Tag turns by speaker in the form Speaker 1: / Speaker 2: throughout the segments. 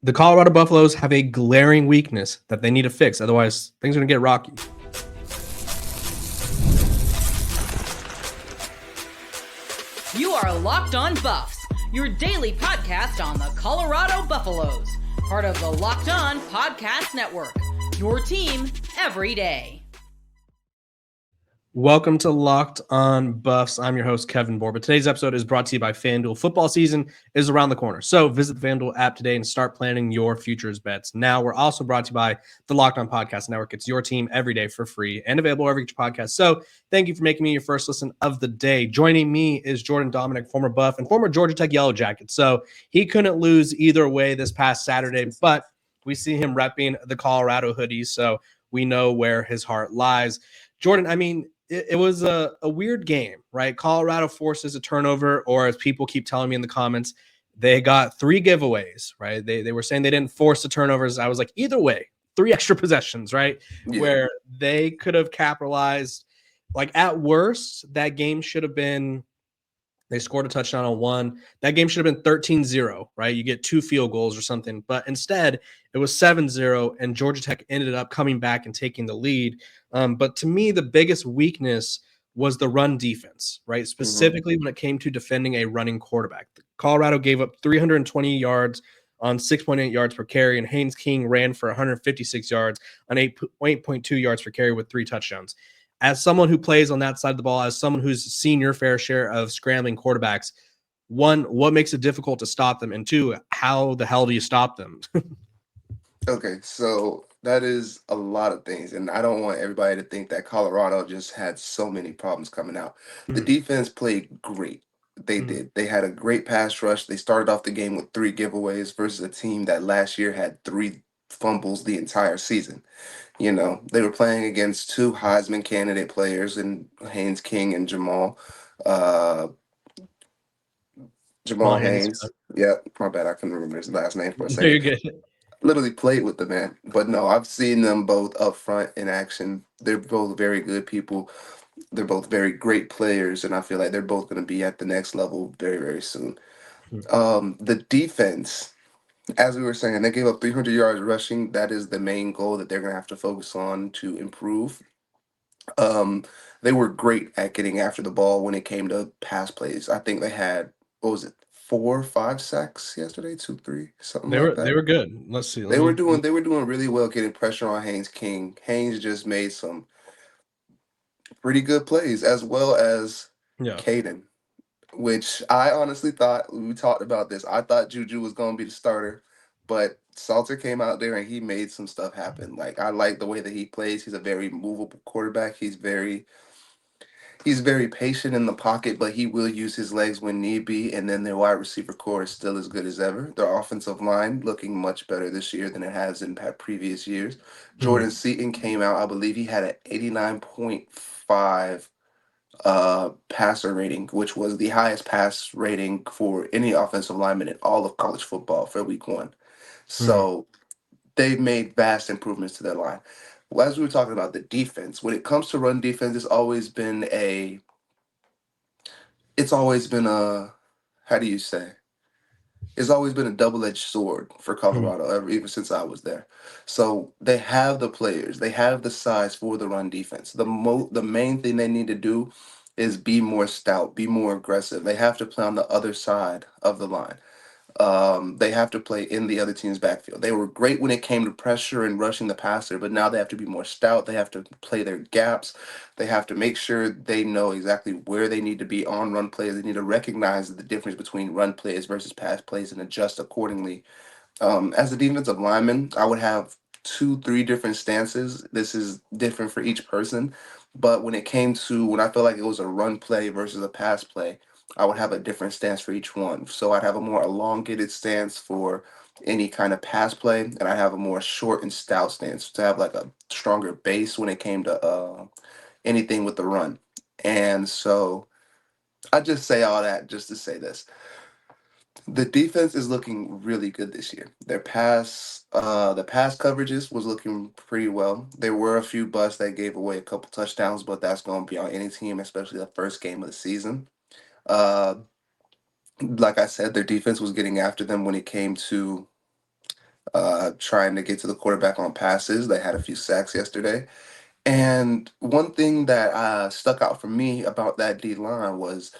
Speaker 1: The Colorado Buffaloes have a glaring weakness that they need to fix. Otherwise, things are going to get rocky.
Speaker 2: You are Locked On Buffs, your daily podcast on the Colorado Buffaloes, part of the Locked On Podcast Network, your team every day.
Speaker 1: Welcome to Locked On Buffs. I'm your host, Kevin Borba. Today's episode is brought to you by FanDuel. Football season is around the corner, so visit the FanDuel app today and start planning your futures bets. Now, we're also brought to you by the Locked On Podcast Network. It's your team every day for free and available wherever you get your podcast. So thank you for making me your first listen of the day. Joining me is Jordan Domineck, former Buff and former Georgia Tech Yellow Jacket. So he couldn't lose either way this past Saturday, but we see him repping the Colorado hoodies, so we know where his heart lies. Jordan, I mean, it was a weird game, right? Colorado forces a turnover, or as people keep telling me in the comments, they got 3 giveaways, right? They were saying they didn't force the turnovers. I was like, either way, 3 extra possessions, right? Yeah. Where they could have capitalized. Like at worst, that game should have been, they scored a touchdown on one. That game should have been 13-0, right? You get 2 field goals or something. But instead, it was 7-0, and Georgia Tech ended up coming back and taking the lead. But to me, the biggest weakness was the run defense, right? Specifically when it came to defending a running quarterback. Colorado gave up 320 yards on 6.8 yards per carry, and Haynes King ran for 156 yards on 8.2 yards per carry with 3 touchdowns. As someone who plays on that side of the ball, as someone who's seen your fair share of scrambling quarterbacks, one, what makes it difficult to stop them? And 2, how the hell do you stop them?
Speaker 3: Okay, so that is a lot of things, and I don't want everybody to think that Colorado just had so many problems coming out. The defense played great. They did. They had a great pass rush. They started off the game with 3 giveaways versus a team that last year had 3 fumbles the entire season. You know, they were playing against 2 Heisman candidate players in Haynes King and uh, Jamal Haynes. Yeah, my bad. I couldn't remember his last name for a second.
Speaker 1: You're good.
Speaker 3: Literally played with the man. But no, I've seen them both up front in action. They're both very good people. They're both very great players, and I feel like they're both going to be at the next level very, very soon. The defense, as we were saying, they gave up 300 yards rushing. That is the main goal that they're going to have to focus on to improve. They were great at getting after the ball when it came to pass plays. I think they had, what was it, 4 or 5 sacks yesterday, 2, 3, something like that.
Speaker 1: They were good. Let's see.
Speaker 3: They were doing really well getting pressure on Haynes King. Haynes just made some pretty good plays, as well as Caden, which I honestly thought, we talked about this, I thought Juju was going to be the starter, but Salter came out there and he made some stuff happen. Like, I like the way that he plays. He's a very movable quarterback. He's very patient in the pocket, but he will use his legs when need be. And then their wide receiver core is still as good as ever. Their offensive line looking much better this year than it has in previous years. Jordan Seaton came out. I believe he had an 89.5 passer rating, which was the highest pass rating for any offensive lineman in all of college football for week 1. So they've made vast improvements to their line. Well, as we were talking about the defense, when it comes to run defense, it's always been a, how do you say? It's always been a double-edged sword for Colorado ever since I was there. So they have the players, they have the size for the run defense. The main thing they need to do is be more stout, be more aggressive. They have to play on the other side of the line. They have to play in the other team's backfield. They were great when it came to pressure and rushing the passer, but now they have to be more stout. They have to play their gaps. They have to make sure they know exactly where they need to be on run plays. They need to recognize the difference between run plays versus pass plays and adjust accordingly. As a defensive lineman, I would have 2, 3 different stances. This is different for each person. But when I felt like it was a run play versus a pass play, I would have a different stance for each one. So I'd have a more elongated stance for any kind of pass play, and I have a more short and stout stance to have like a stronger base when it came to anything with the run. And so I just say all that just to say this. The defense is looking really good this year. The pass coverages was looking pretty well. There were a few busts that gave away a couple touchdowns, but that's going to be on any team, especially the first game of the season. Like I said, their defense was getting after them when it came to trying to get to the quarterback on passes. They had a few sacks yesterday. And one thing that stuck out for me about that D line was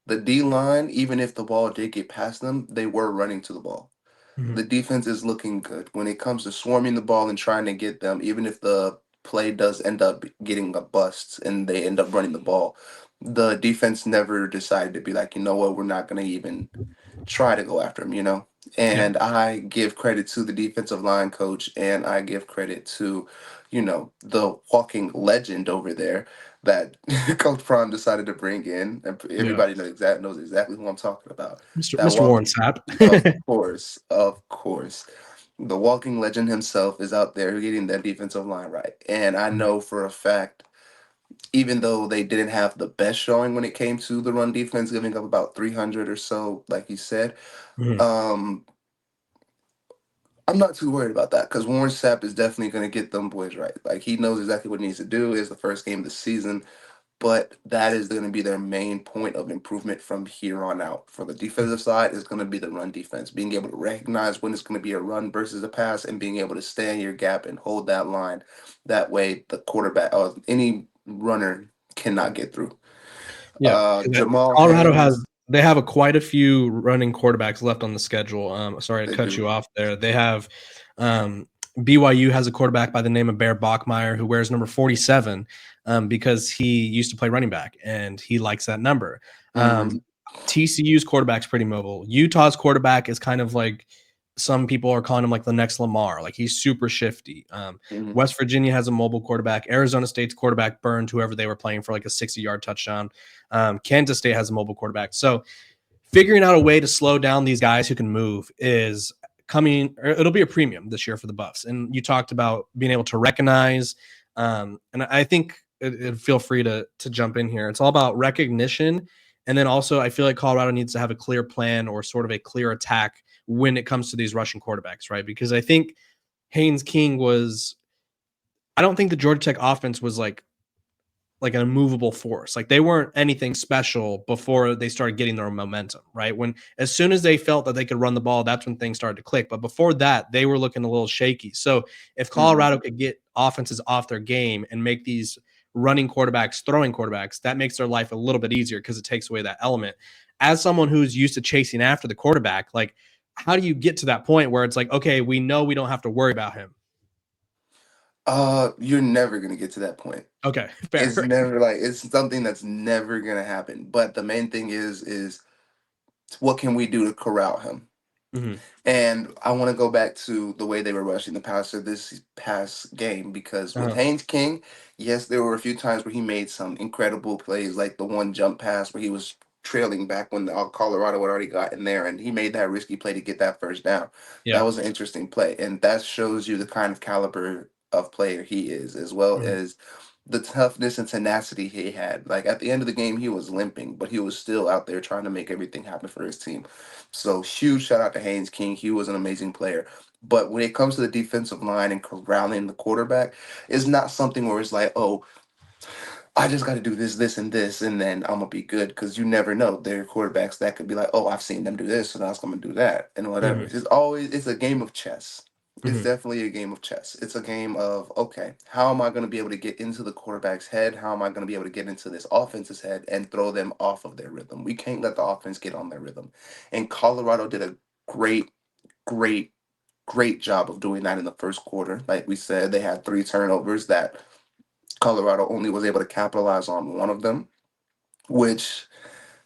Speaker 3: the D line, even if the ball did get past them, they were running to the ball.
Speaker 1: Mhm.
Speaker 3: The defense is looking good when it comes to swarming the ball and trying to get them, even if the play does end up getting a bust and they end up running the ball. The defense never decided to be like, you know what, we're not going to even try to go after him, you know?
Speaker 1: Yeah.
Speaker 3: And I give credit to the defensive line coach and I give credit to, the walking legend over there that Coach Prime decided to bring in. And
Speaker 1: Yeah.
Speaker 3: everybody knows exactly who I'm talking about. That
Speaker 1: Mr. Warren
Speaker 3: walking,
Speaker 1: Sapp.
Speaker 3: of course. The walking legend himself is out there getting that defensive line right. And I know for a fact, even though they didn't have the best showing when it came to the run defense, giving up about 300 or so, like you said,
Speaker 1: Mhm.
Speaker 3: um, I'm not too worried about that because Warren Sapp is definitely going to get them boys right. Like he knows exactly what he needs to do. It's the first game of the season, but that is going to be their main point of improvement from here on out. For the defensive side, is going to be the run defense, being able to recognize when it's going to be a run versus a pass, and being able to stay in your gap and hold that line. That way, the quarterback or any runner cannot get through.
Speaker 1: Yeah,
Speaker 3: Jamal
Speaker 1: Colorado has
Speaker 3: Haynes,
Speaker 1: they have quite a few running quarterbacks left on the schedule. Sorry to
Speaker 3: they
Speaker 1: cut
Speaker 3: do.
Speaker 1: you off there. They have BYU has a quarterback by the name of Bear Bachmeyer who wears number 47 because he used to play running back and he likes that number.
Speaker 3: Hmm.
Speaker 1: TCU's quarterback's pretty mobile. Utah's quarterback is kind of like some people are calling him like the next Lamar. Like he's super shifty.
Speaker 3: Hmm.
Speaker 1: West Virginia has a mobile quarterback. Arizona State's quarterback burned whoever they were playing for like a 60-yard touchdown. Kansas State has a mobile quarterback. So figuring out a way to slow down these guys who can move is coming. It'll be a premium this year for the Buffs. And you talked about being able to recognize. And I think feel free to jump in here. It's all about recognition. And then also, I feel like Colorado needs to have a clear plan or sort of a clear attack when it comes to these Russian quarterbacks, right? Because I think Haynes King was. I don't think the Georgia Tech offense was like an immovable force. Like they weren't anything special before they started getting their momentum, right? When as soon as they felt that they could run the ball, that's when things started to click. But before that, they were looking a little shaky. So if
Speaker 3: Hmm.
Speaker 1: Colorado could get offenses off their game and make these running quarterbacks, throwing quarterbacks, that makes their life a little bit easier because it takes away that element. As someone who's used to chasing after the quarterback, like how do you get to that point where it's like, okay, we know we don't have to worry about him?
Speaker 3: You're never gonna get to that point.
Speaker 1: Okay,
Speaker 3: It's
Speaker 1: fair.
Speaker 3: never like it's something that's never gonna happen. But the main thing is what can we do to corral him?
Speaker 1: Mhm.
Speaker 3: And I want to go back to the way they were rushing the passer this past game because with
Speaker 1: Uh-huh.
Speaker 3: Haynes King, yes, there were a few times where he made some incredible plays, like the one jump pass where he was trailing back when Colorado had already gotten there, and he made that risky play to get that first down. That
Speaker 1: Yeah.
Speaker 3: was an interesting play, and that shows you the kind of caliber of player he is, as well
Speaker 1: Mhm.
Speaker 3: as the toughness and tenacity he had. Like at the end of the game, he was limping, but he was still out there trying to make everything happen for his team. So huge shout out to Haynes King. He was an amazing player. But when it comes to the defensive line and corralling the quarterback, it's not something where it's like, oh, I just got to do this, this, and this, and then I'm gonna be good. Because you never know. There are quarterbacks that could be like, oh, I've seen them do this, so now I'm gonna do that, and whatever.
Speaker 1: Mhm.
Speaker 3: It's a game of chess. It's
Speaker 1: Mhm.
Speaker 3: definitely a game of chess. It's a game of okay, how am I gonna be able to get into the quarterback's head? How am I gonna be able to get into this offense's head and throw them off of their rhythm? We can't let the offense get on their rhythm. And Colorado did a great, great, great job of doing that in the first quarter. Like we said, they had 3 turnovers that Colorado only was able to capitalize on one of them, which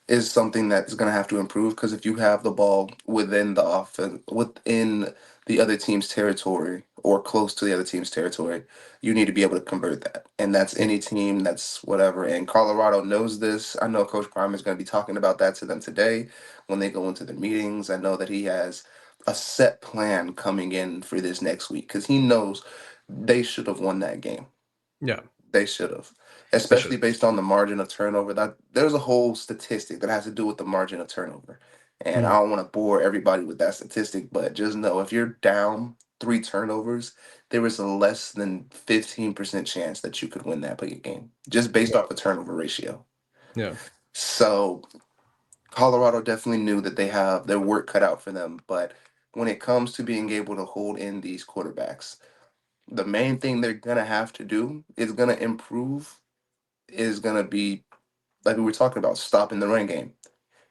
Speaker 3: is something that is going to have to improve because if you have the ball within the offense, within the other team's territory or close to the other team's territory, you need to be able to convert that. And that's
Speaker 1: Yeah.
Speaker 3: any team, that's whatever. And Colorado knows this. I know Coach Prime is going to be talking about that to them today when they go into the meetings. I know that he has a set plan coming in for this next week because he knows they should have won that game.
Speaker 1: Yeah.
Speaker 3: They should have,
Speaker 1: They should.
Speaker 3: especially based on the margin of turnover. That there's a whole statistic that has to do with the margin of turnover, and I
Speaker 1: Mhm.
Speaker 3: don't want to bore everybody with that statistic, but just know if you're down 3 turnovers, there is a less than 15% chance that you could win that big game just based
Speaker 1: Yeah.
Speaker 3: off the turnover ratio.
Speaker 1: Yeah.
Speaker 3: So Colorado definitely knew that they have their work cut out for them, but when it comes to being able to hold in these quarterbacks. The main thing they're gonna have to do is gonna improve is gonna be like we were talking about, stopping the run game.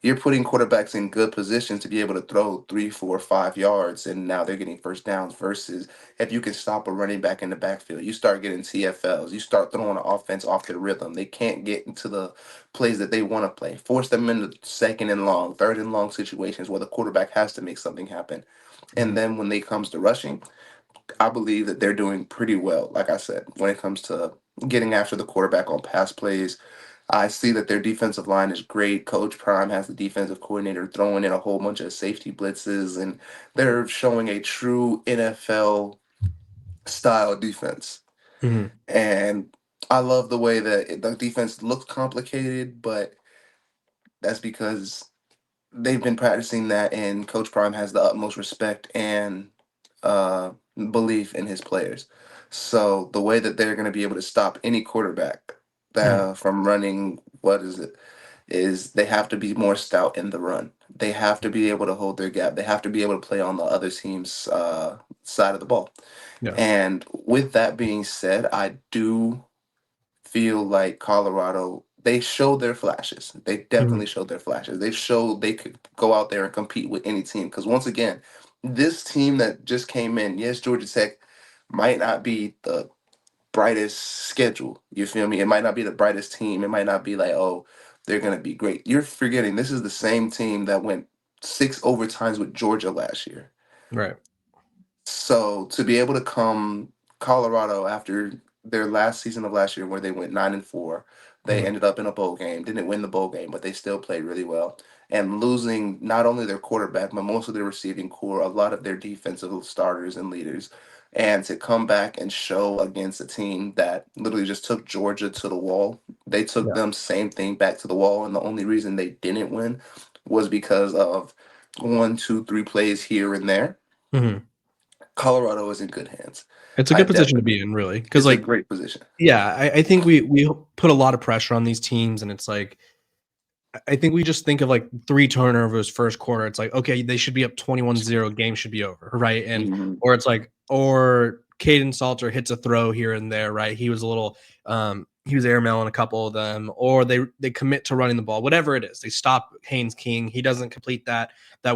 Speaker 3: You're putting quarterbacks in good positions to be able to throw 3, 4, 5 yards, and now they're getting first downs. Versus if you can stop a running back in the backfield, you start getting TFLs. You start throwing the offense off their rhythm. They can't get into the plays that they want to play. Force them into second and long, third and long situations where the quarterback has to make something happen. And then when it comes to rushing, I believe that they're doing pretty well. Like I said, when it comes to getting after the quarterback on pass plays, I see that their defensive line is great. Coach Prime has the defensive coordinator throwing in a whole bunch of safety blitzes, and they're showing a true NFL style defense.
Speaker 1: Mm-hmm.
Speaker 3: And I love the way that the defense looks complicated, but that's because they've been practicing that, and Coach Prime has the utmost respect and uh, belief in his players. So the way that they're going to be able to stop any quarterback from running, what is it? Is they have to be more stout in the run. They have to be able to hold their gap. They have to be able to play on the other team's side of the ball.
Speaker 1: Yeah.
Speaker 3: And with that being said, I do feel like Colorado, they showed their flashes. They definitely showed their flashes. They showed they could go out there and compete with any team. Because once again, this team that just came in, yes, Georgia Tech might not be the brightest schedule. You feel me? It might not be the brightest team. It might not be like, oh, they're going to be great. You're forgetting this is the same team that went 6 overtimes with Georgia last year.
Speaker 1: Right.
Speaker 3: So to be able to come Colorado after their last season of last year where they went 9-4, they ended up in a bowl game, didn't win the bowl game, but they still played really well. And losing not only their quarterback, but most of their receiving core, a lot of their defensive starters and leaders. And to come back and show against a team that literally just took Georgia to the wall, they took them same thing back to the wall. And the only reason they didn't win was because of 1, 2, 3 plays here and there.
Speaker 1: Mm-hmm.
Speaker 3: Colorado is in good hands.
Speaker 1: It's a good position to be in, really, because
Speaker 3: it's a great position.
Speaker 1: Yeah, I think we put a lot of pressure on these teams, and it's like I think we just think of like 3 turnovers first quarter. It's like, okay, they should be up 21-0, game should be over, right? And or it's like, or Caden Salter hits a throw here and there, right? He was a little he was airmailing a couple of them, or they commit to running the ball, whatever it is. They stop Haynes King. He doesn't complete that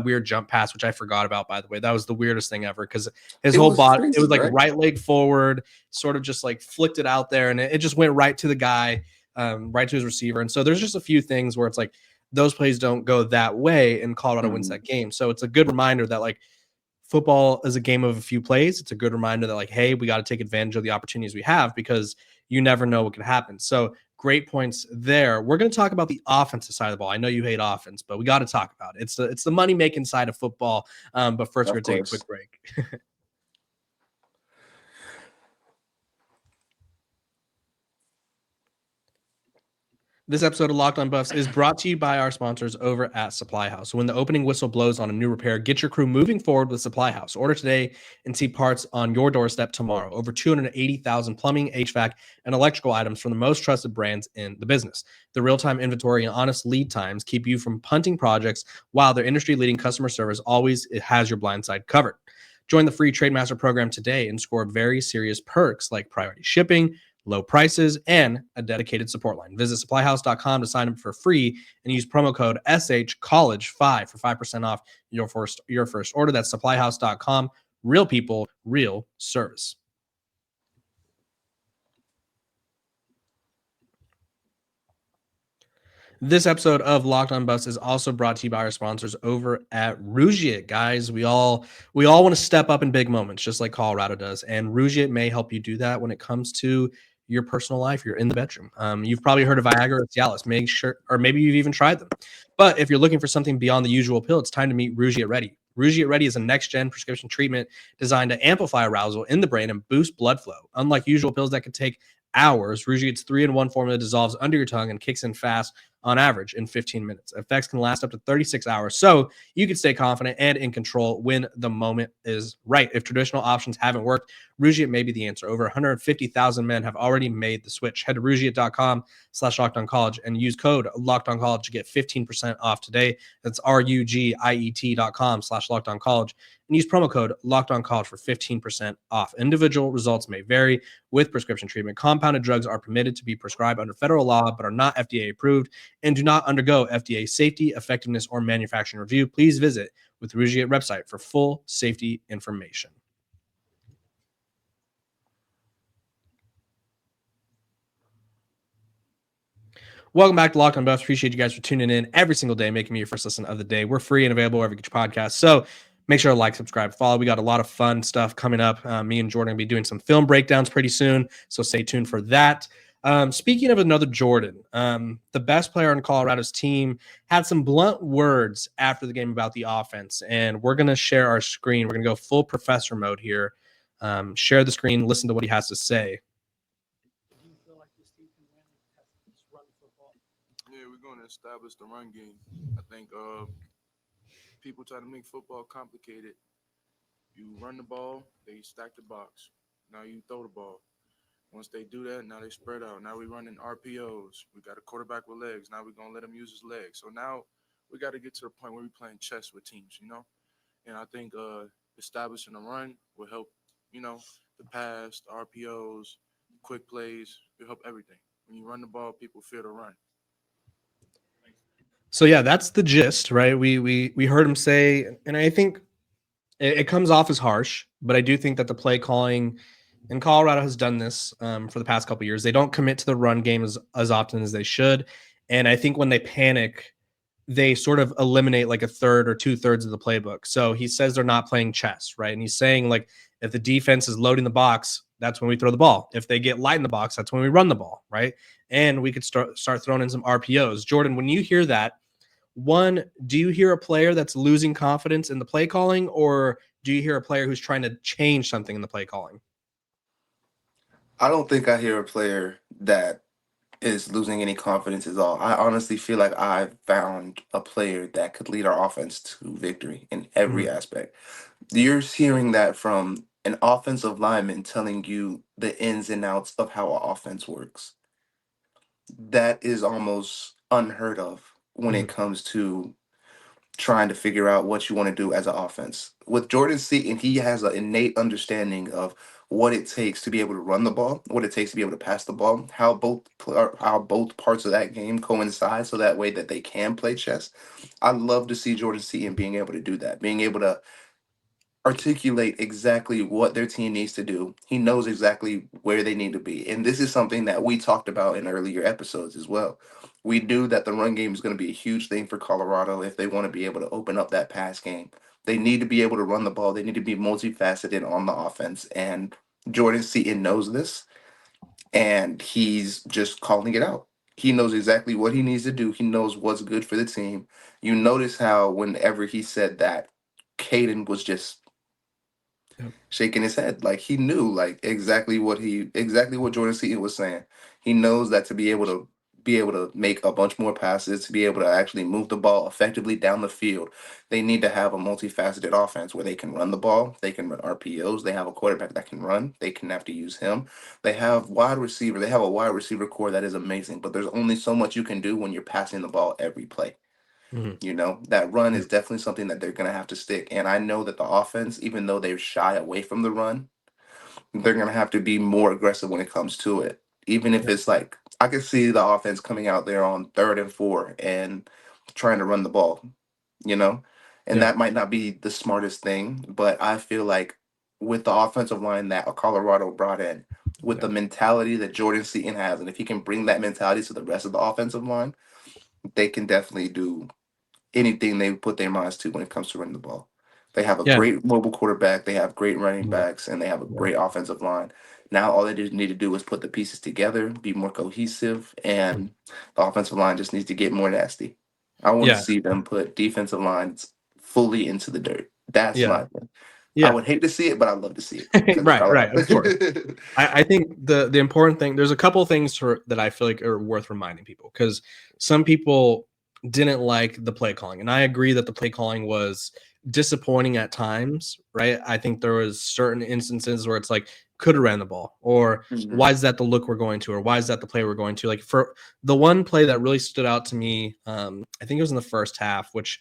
Speaker 1: weird jump pass, which I forgot about, by the way. That was the weirdest thing ever, because his whole body, crazy, it was like right leg forward, sort of just like flicked it out there, and it just went right to the guy, right to his receiver. And so there's just a few things where it's like those plays don't go that way, and Colorado wins that game. So it's a good reminder that like football is a game of a few plays. It's a good reminder that like, hey, we got to take advantage of the opportunities we have, because you never know what could happen. So great points there. We're going to talk about the offensive side of the ball. I know you hate offense, but we got to talk about it. It's the money-making side of football. But first, we're going to take a quick break. This episode of Locked On Buffs is brought to you by our sponsors over at Supply House. When the opening whistle blows on a new repair, get your crew moving forward with Supply House. Order today and see parts on your doorstep tomorrow. Over 280,000 plumbing, HVAC, and electrical items from the most trusted brands in the business. The real-time inventory and honest lead times keep you from punting projects, while their industry-leading customer service always has your blind side covered. Join the free Trademaster program today and score very serious perks like priority shipping, low prices, and a dedicated support line. Visit supplyhouse.com to sign up for free and use promo code SHCollege5 for 5% off your first order. That's supplyhouse.com. Real people, real service. This episode of Locked On Buffs is also brought to you by our sponsors over at Rougiet. Guys, we all want to step up in big moments, just like Colorado does, and Rougiet may help you do that when it comes to your personal life. You're in the bedroom. You've probably heard of Viagra or Cialis. Make sure, or maybe you've even tried them. But if you're looking for something beyond the usual pill, it's time to meet Rougiet Ready. Rougiet Ready is a next-gen prescription treatment designed to amplify arousal in the brain and boost blood flow. Unlike usual pills that could take hours, Rougiet's 3-in-1 formula dissolves under your tongue and kicks in fast, on average in 15 minutes. Effects can last up to 36 hours, so you can stay confident and in control when the moment is right. If traditional options haven't worked, Rougiet may be the answer. Over 150,000 men have already made the switch. Head to Rougiet.com/LockedOnCollege and use code LockedOnCollege to get 15% off today. That's RUGIET.com/LockedOnCollege and use promo code LOCKEDONCollege for 15% off. Individual results may vary with prescription treatment. Compounded drugs are permitted to be prescribed under federal law but are not FDA approved and do not undergo FDA safety, effectiveness, or manufacturing review. Please visit with Rougier website for full safety information. Welcome back to Locked On Buffs. Appreciate you guys for tuning in every single day, making me your first listen of the day. We're free and available wherever you get your podcast. So make sure to like, subscribe, follow. We got a lot of fun stuff coming up. Me and Jordan will be doing some film breakdowns pretty soon, so stay tuned for that. Speaking of another Jordan, the best player on Colorado's team had some blunt words after the game about the offense, and we're going to share our screen. We're going to go full professor mode here. Share the screen, listen to what he has to say.
Speaker 4: Yeah, we're going to establish the run game. I think people try to make football complicated. You run the ball, they stack the box. Now you throw the ball. Once they do that, now they spread out. Now we're running RPOs. We got a quarterback with legs. Now we're going to let him use his legs. So now we got to get to the point where we're playing chess with teams, And I think establishing a run will help, the pass, the RPOs, quick plays. It'll help everything. When you run the ball, people fear the run.
Speaker 1: So yeah, that's the gist, right? We heard him say, and I think it comes off as harsh, but I do think that the play calling in Colorado has done this for the past couple of years. They don't commit to the run game as often as they should, and I think when they panic, they sort of eliminate like a third or 2/3 of the playbook. So he says they're not playing chess, right? And he's saying like if the defense is loading the box, that's when we throw the ball. If they get light in the box, that's when we run the ball, right? And we could start throwing in some RPOs. Jordan, when you hear that, one, do you hear a player that's losing confidence in the play calling, or do you hear a player who's trying to change something in the play calling?
Speaker 3: I don't think I hear a player that is losing any confidence at all. I honestly feel like I've found a player that could lead our offense to victory in every aspect. You're hearing that from an offensive lineman telling you the ins and outs of how an offense works. That is almost unheard of when it comes to trying to figure out what you want to do as an offense. With Jordan Seaton, he has an innate understanding of what it takes to be able to run the ball, what it takes to be able to pass the ball, how both parts of that game coincide so that way that they can play chess. I love to see Jordan Seaton being able to do that, being able to articulate exactly what their team needs to do. He knows exactly where they need to be. And this is something that we talked about in earlier episodes as well. We knew that the run game is going to be a huge thing for Colorado if they want to be able to open up that pass game. They need to be able to run the ball. They need to be multifaceted on the offense. And Jordan Seaton knows this, and he's just calling it out. He knows exactly what he needs to do. He knows what's good for the team. You notice how whenever he said that, Caden was just shaking his head, like he knew like exactly what Jordan Seaton was saying. He knows that to be able to make a bunch more passes, to be able to actually move the ball effectively down the field, they need to have a multifaceted offense where they can run the ball, they can run RPOs, they have a quarterback that can run, they can have to use him. They have a wide receiver core that is amazing, but there's only so much you can do when you're passing the ball every play. That run is definitely something that they're going to have to stick. And I know that the offense, even though they're shy away from the run, they're going to have to be more aggressive when it comes to it. Even if it's like, I can see the offense coming out there on 3rd and 4 and trying to run the ball, and that might not be the smartest thing, but I feel like with the offensive line that Colorado brought in, with the mentality that Jordan Seaton has, and if he can bring that mentality to the rest of the offensive line, they can definitely do anything they put their minds to when it comes to running the ball. They have a great mobile quarterback, they have great running backs, and they have a great offensive line. Now all they just need to do is put the pieces together, be more cohesive, and the offensive line just needs to get more nasty. I want to see them put defensive lines fully into the dirt. That's my thing. I would hate to see it, but I'd love to see it.
Speaker 1: Right, of course. I think the important thing, there's a couple of things that I feel like are worth reminding people, because some people didn't like the play calling, and I agree that the play calling was disappointing at times, right? I think there was certain instances where it's like, could have ran the ball, or why is that the look we're going to, or why is that the play we're going to? Like, for the one play that really stood out to me, I think it was in the first half, which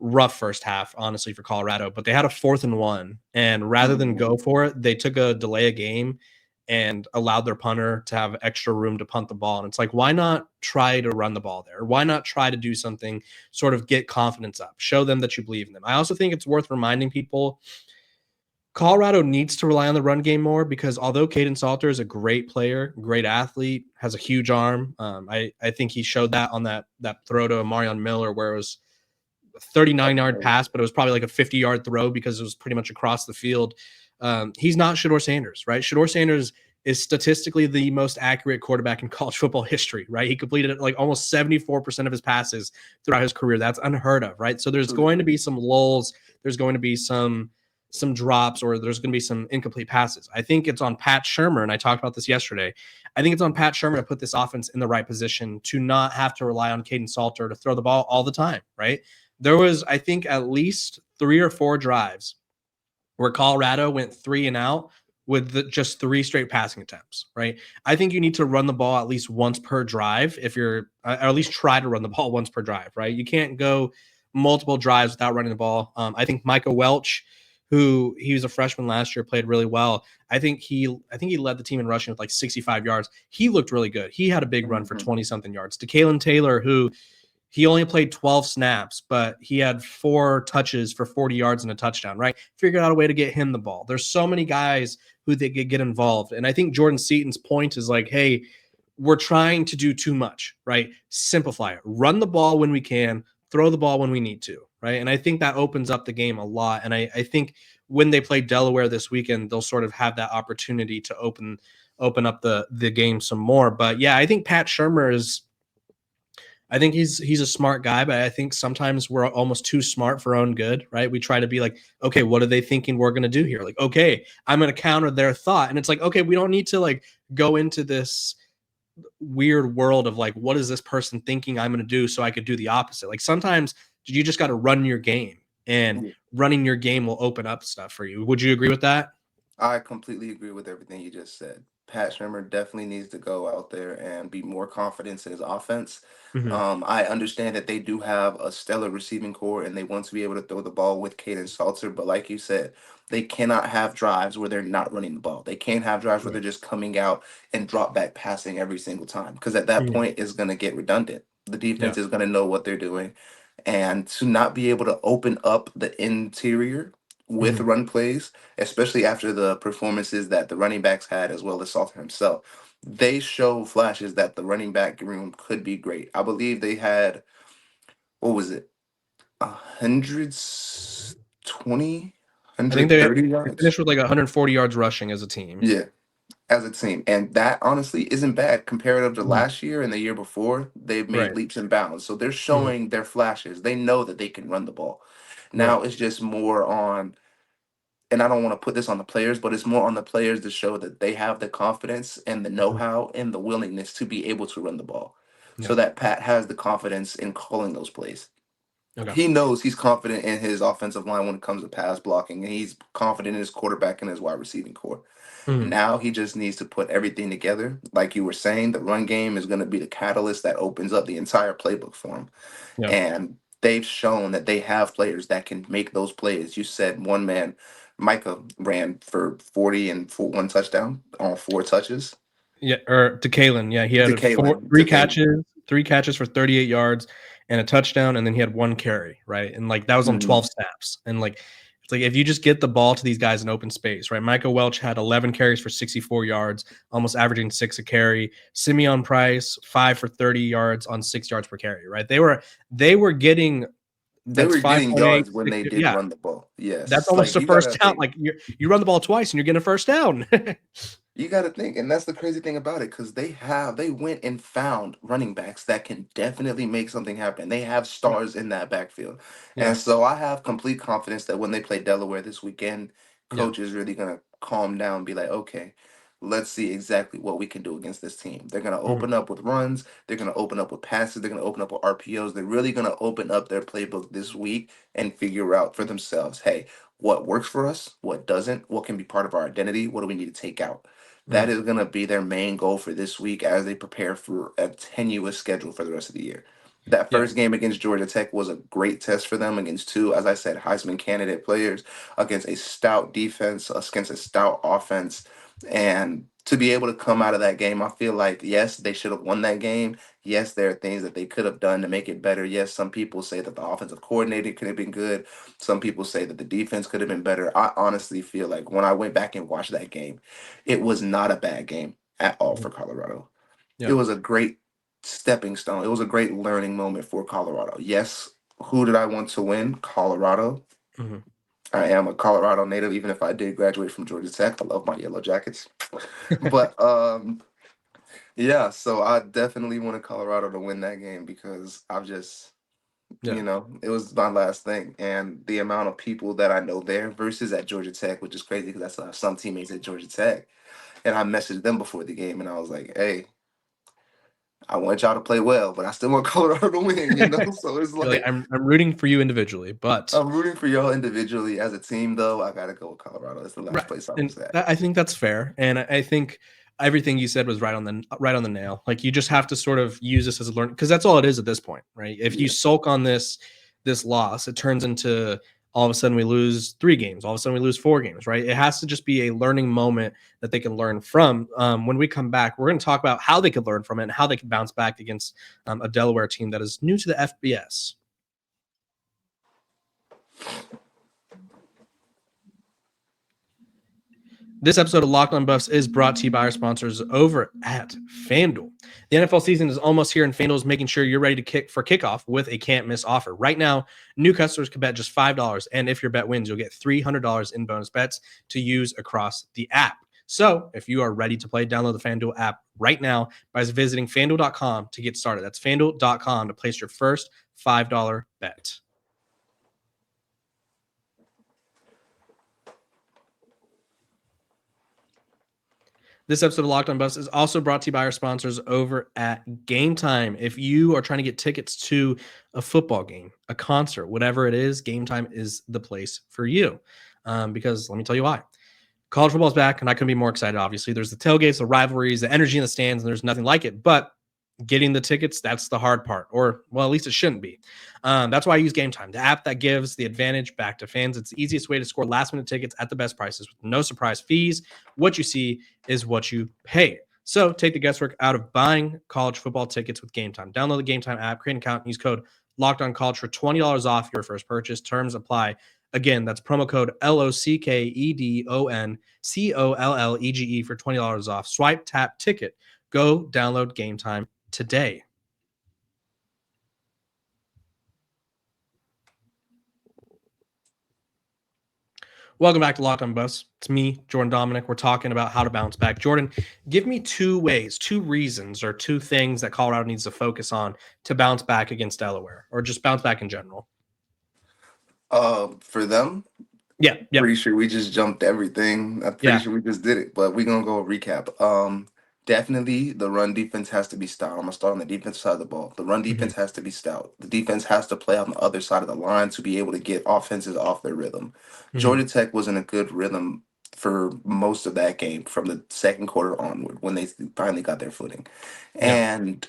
Speaker 1: rough first half, honestly, for Colorado, but they had a 4th and 1. And rather than go for it, they took a delay a game and allowed their punter to have extra room to punt the ball. And it's like, why not try to run the ball there? Why not try to do something, sort of get confidence up, show them that you believe in them? I also think it's worth reminding people Colorado needs to rely on the run game more, because although Caden Salter is a great player, great athlete, has a huge arm, I think he showed that on that throw to Marion Miller, where it was a 39-yard pass, but it was probably like a 50-yard throw because it was pretty much across the field. He's not Shedeur Sanders, right? Shedeur Sanders is statistically the most accurate quarterback in college football history, right? He completed like almost 74% of his passes throughout his career. That's unheard of, right? So there's going to be some lulls. There's going to be some drops, or there's going to be some incomplete passes. I think it's on Pat Shurmur, and I talked about this yesterday. I think it's on Pat Shurmur to put this offense in the right position to not have to rely on Caden Salter to throw the ball all the time, right? There was, I think, at least 3 or 4 drives where Colorado went 3 and out with just 3 straight passing attempts, right? I think you need to run the ball at least once per drive, if you're, or at least try to run the ball once per drive, right? You can't go multiple drives without running the ball. I think Micah Welch, who he was a freshman last year, played really well. I think he led the team in rushing with like 65 yards. He looked really good. He had a big run for 20-something yards. DeKalen Taylor, who he only played 12 snaps, but he had 4 touches for 40 yards and a touchdown, right? Figured out a way to get him the ball. There's so many guys who they could get involved. And I think Jordan Seaton's point is like, hey, we're trying to do too much, right? Simplify it. Run the ball when we can, throw the ball when we need to, right? And I think that opens up the game a lot. And I think when they play Delaware this weekend, they'll sort of have that opportunity to open up the game some more. But yeah, I think Pat Shurmur is, I think he's a smart guy, but I think sometimes we're almost too smart for our own good, right? We try to be like, okay, what are they thinking we're going to do here? Like, okay, I'm going to counter their thought. And it's like, okay, we don't need to like go into this weird world of like, what is this person thinking I'm going to do so I could do the opposite? Like sometimes you just got to run your game, and running your game will open up stuff for you. Would you agree with that?
Speaker 3: I completely agree with everything you just said. Pat Shurmur definitely needs to go out there and be more confident in his offense.
Speaker 1: Mm-hmm.
Speaker 3: I understand that they do have a stellar receiving core and they want to be able to throw the ball with Caden Salter, but like you said, they cannot have drives where they're not running the ball. They can't have drives where they're just coming out and drop back passing every single time, because at that point it's going to get redundant. The defense is going to know what they're doing, and to not be able to open up the interior with run plays, especially after the performances that the running backs had, as well as Salter himself, they show flashes that the running back room could be great. I believe they had, what was it, 120,
Speaker 1: I think they
Speaker 3: 130 yards?
Speaker 1: finished with like 140 yards rushing as a team.
Speaker 3: Yeah, as a team. And that honestly isn't bad comparative to last year and the year before. They've made
Speaker 1: Right.
Speaker 3: leaps and bounds. So they're showing their flashes. They know that they can run the ball. Now it's just more on, and I don't want to put this on the players, but it's more on the players to show that they have the confidence and the know-how and the willingness to be able to run the ball, so that Pat has the confidence in calling those plays.
Speaker 1: Okay.
Speaker 3: He knows he's confident in his offensive line when it comes to pass blocking, and he's confident in his quarterback and his wide receiving core. Now he just needs to put everything together. Like you were saying, the run game is going to be the catalyst that opens up the entire playbook for him.
Speaker 1: Yeah.
Speaker 3: And they've shown that they have players that can make those plays. You said one man, Micah, ran for 40 and for 1 touchdown on 4 touches.
Speaker 1: Yeah, or DeKalen. Yeah, he had three catches for 38 yards and a touchdown, and then he had 1 carry, right? And like that was on 12 snaps. And like it's like if you just get the ball to these guys in open space, right? Michael Welch had 11 carries for 64 yards, almost averaging 6 a carry. Simeon Price 5 for 30 yards on 6 yards per carry, right? They were getting.
Speaker 3: They were getting
Speaker 1: 5.8,
Speaker 3: yards when they
Speaker 1: 6,
Speaker 3: did run the ball. Yes.
Speaker 1: That's almost
Speaker 3: Like,
Speaker 1: a first down. Like you run the ball twice and you're getting a first down.
Speaker 3: You got to think, and that's the crazy thing about it, because they went and found running backs that can definitely make something happen. They have stars in that backfield.
Speaker 1: Yeah.
Speaker 3: And so I have complete confidence that when they play Delaware this weekend, coach is really going to calm down and be like, okay, let's see exactly what we can do against this team. They're going to open up with runs. They're going to open up with passes. They're going to open up with RPOs. They're really going to open up their playbook this week and figure out for themselves, hey, what works for us, what doesn't, what can be part of our identity, what do we need to take out. That is going to be their main goal for this week as they prepare for a tenuous schedule for the rest of the year. That
Speaker 1: Yeah.
Speaker 3: first game against Georgia Tech was a great test for them against two, as I said, Heisman candidate players, against a stout defense, against a stout offense. And to be able to come out of that game, I feel like, yes, they should have won that game. Yes, there are things that they could have done to make it better. Yes, some people say that the offensive coordinator could have been good. Some people say that the defense could have been better. I honestly feel like when I went back and watched that game, it was not a bad game at all for
Speaker 1: Mhm.
Speaker 3: Colorado. It
Speaker 1: Yeah.
Speaker 3: was a great stepping stone. It was a great learning moment for Colorado. Yes, who did I want to win? Colorado.
Speaker 1: Mhm.
Speaker 3: I am a Colorado native, even if I did graduate from Georgia Tech. I love my Yellow Jackets. But yeah, so I definitely wanted Colorado to win that game because I've just,
Speaker 1: Yeah.
Speaker 3: it was my last thing. And the amount of people that I know there versus at Georgia Tech, which is crazy because I still have some teammates at Georgia Tech. And I messaged them before the game and I was like, hey, I want y'all to play well, but I still want Colorado to win. So it's
Speaker 1: You're like,
Speaker 3: like
Speaker 1: I'm rooting for you individually, but
Speaker 3: I'm rooting for y'all individually. As a team, though, I gotta go with Colorado. That's the last
Speaker 1: right.
Speaker 3: place I
Speaker 1: And
Speaker 3: was at.
Speaker 1: I think that's fair. And I think everything you said was right on the nail. Like you just have to sort of use this as a learn because that's all it is at this point, right? If you
Speaker 3: Yeah.
Speaker 1: sulk on this loss, it turns into all of a sudden we lose 3 games, all of a sudden we lose 4 games, right? It has to just be a learning moment that they can learn from. When we come back, we're going to talk about how they could learn from it and how they can bounce back against a Delaware team that is new to the FBS. This episode of Locked On Buffs is brought to you by our sponsors over at FanDuel. The NFL season is almost here, and FanDuel is making sure you're ready to kick for kickoff with a can't-miss offer. Right now, new customers can bet just $5, and if your bet wins, you'll get $300 in bonus bets to use across the app. So if you are ready to play, download the FanDuel app right now by visiting FanDuel.com to get started. That's FanDuel.com to place your first $5 bet. This episode of Locked On Buffs is also brought to you by our sponsors over at Game Time. If you are trying to get tickets to a football game, a concert, whatever it is, Game Time is the place for you. Because let me tell you why. College football is back, and I couldn't be more excited, obviously. There's the tailgates, the rivalries, the energy in the stands, and there's nothing like it. But getting the tickets, that's the hard part. Or, well, at least it shouldn't be. That's why I use Game Time, the app that gives the advantage back to fans. It's the easiest way to score last-minute tickets at the best prices with no surprise fees. What you see is what you pay. So take the guesswork out of buying college football tickets with Game Time. Download the Game Time app, create an account, and use code LOCKEDONCollege for $20 off your first purchase. Terms apply. Again, that's promo code LOCKEDONCOLLEGE for $20 off. Swipe, tap, ticket. Go download Game Time today. Welcome back to Locked On Buffs. It's me, Jordan Domineck. We're talking about how to bounce back. Jordan, give me 2 ways, 2 reasons, or 2 things that Colorado needs to focus on to bounce back against Delaware, or just bounce back in general.
Speaker 3: For them,
Speaker 1: Yeah.
Speaker 3: pretty sure we just jumped everything. I'm pretty sure we just did it, but we're gonna go recap. Definitely the run defense has to be stout. I'm gonna start on the defensive side of the ball. The run defense has to be stout. The defense has to play on the other side of the line to be able to get offenses off their rhythm. Georgia Tech was in a good rhythm for most of that game from the second quarter onward when they finally got their footing.
Speaker 1: Yeah.
Speaker 3: And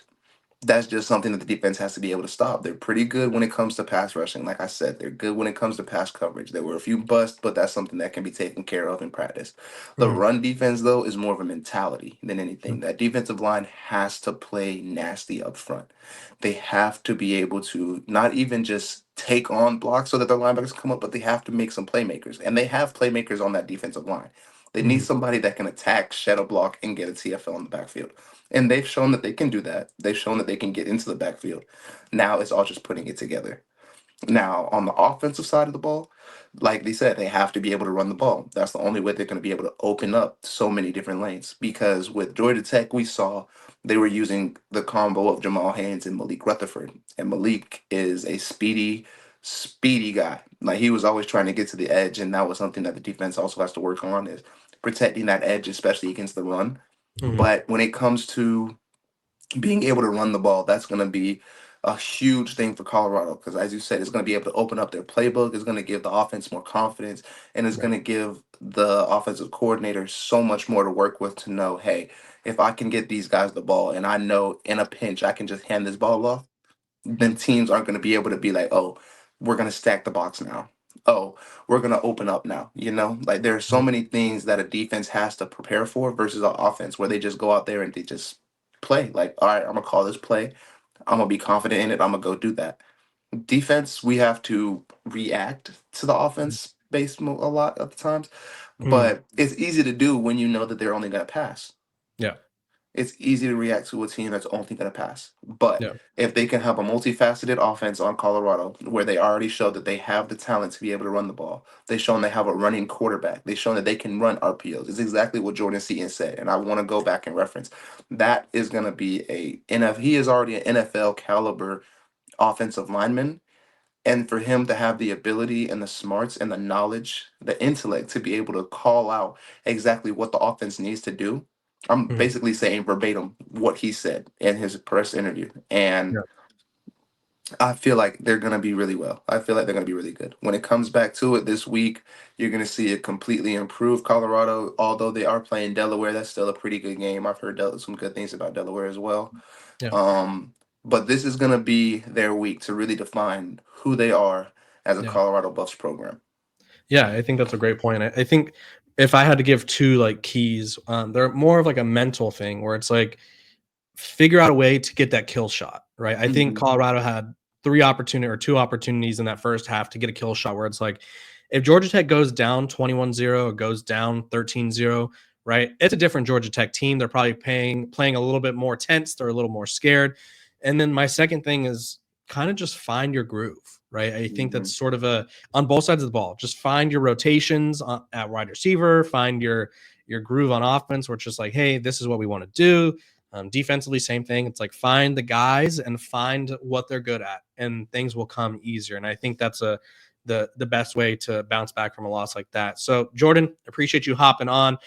Speaker 3: that's just something that the defense has to be able to stop. They're pretty good when it comes to pass rushing. Like I said, they're good when it comes to pass coverage. There were a few busts, but that's something that can be taken care of in practice. The run defense, though, is more of a mentality than anything. That defensive line has to play nasty up front. They have to be able to not even just take on blocks so that their linebackers come up, but they have to make some playmakers. And they have playmakers on that defensive line. They need somebody that can attack, shed a block, and get a TFL in the backfield. And they've shown that they can do that. They've shown that they can get into the backfield. Now it's all just putting it together. Now, on the offensive side of the ball, like they said, they have to be able to run the ball. That's the only way they're going to be able to open up so many different lanes. Because with Georgia Tech, we saw they were using the combo of Jamal Haynes and Malik Rutherford. And Malik is a speedy guy. Like he was always trying to get to the edge, and that was something that the defense also has to work on is protecting that edge, especially against the run. But when it comes to being able to run the ball, that's going to be a huge thing for Colorado because, as you said, it's going to be able to open up their playbook. It's going to give the offense more confidence, and it's going to give the offensive coordinator so much more to work with to know, hey, if I can get these guys the ball and I know in a pinch I can just hand this ball off, then teams aren't going to be able to be like, oh, we're going to stack the box now. Oh, we're going to open up now. Like there are so many things that a defense has to prepare for versus an offense where they just go out there and they just play. Like, all right, I'm going to call this play. I'm going to be confident in it. I'm going to go do that. Defense, we have to react to the offense a lot of the times, but it's easy to do when you know that they're only going to pass.
Speaker 1: Yeah.
Speaker 3: It's easy to react to a team that's only going to pass. But
Speaker 1: Yeah.
Speaker 3: if they can have a multifaceted offense on Colorado, where they already showed that they have the talent to be able to run the ball, they've shown they have a running quarterback, they've shown that they can run RPOs. It's exactly what Jordan Seaton said, and I want to go back and reference. That is going to be he is already an NFL caliber offensive lineman. And for him to have the ability and the smarts and the knowledge, the intellect to be able to call out exactly what the offense needs to do. I'm basically saying verbatim what he said in his press interview. And
Speaker 1: Yeah.
Speaker 3: I feel like they're going to be really well. I feel like they're going to be really good. When it comes back to it this week, you're going to see a completely improved Colorado. Although they are playing Delaware, that's still a pretty good game. I've heard some good things about Delaware as well.
Speaker 1: Yeah.
Speaker 3: But this is going to be their week to really define who they are as a
Speaker 1: Yeah.
Speaker 3: Colorado Buffs program.
Speaker 1: Yeah, I think that's a great point. I think if I had to give two like keys, they're more of like a mental thing where it's like figure out a way to get that kill shot, right? I think Colorado had two opportunities in that first half to get a kill shot where it's like if Georgia Tech goes down 21-0 or goes down 13-0, right? It's a different Georgia Tech team. They're probably playing a little bit more tense. They're a little more scared. And then my second thing is kind of just find your groove, right? I think that's sort of on both sides of the ball. Just find your rotations at wide receiver, find your groove on offense where it's just like, hey, this is what we want to do. Defensively, same thing. It's like find the guys and find what they're good at, and things will come easier. And I think that's the best way to bounce back from a loss like that. So, Jordan, appreciate you hopping on.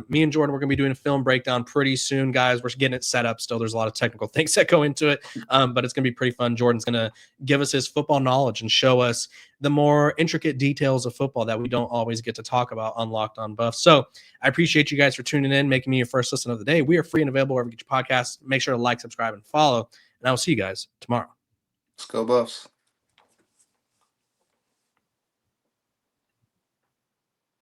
Speaker 1: Me and Jordan, we're going to be doing a film breakdown pretty soon, guys. We're getting it set up still. There's a lot of technical things that go into it, but it's going to be pretty fun. Jordan's going to give us his football knowledge and show us the more intricate details of football that we don't always get to talk about on Locked On Buffs. So I appreciate you guys for tuning in, making me your first listen of the day. We are free and available wherever you get your podcasts. Make sure to like, subscribe, and follow. And I will see you guys tomorrow.
Speaker 3: Let's go Buffs.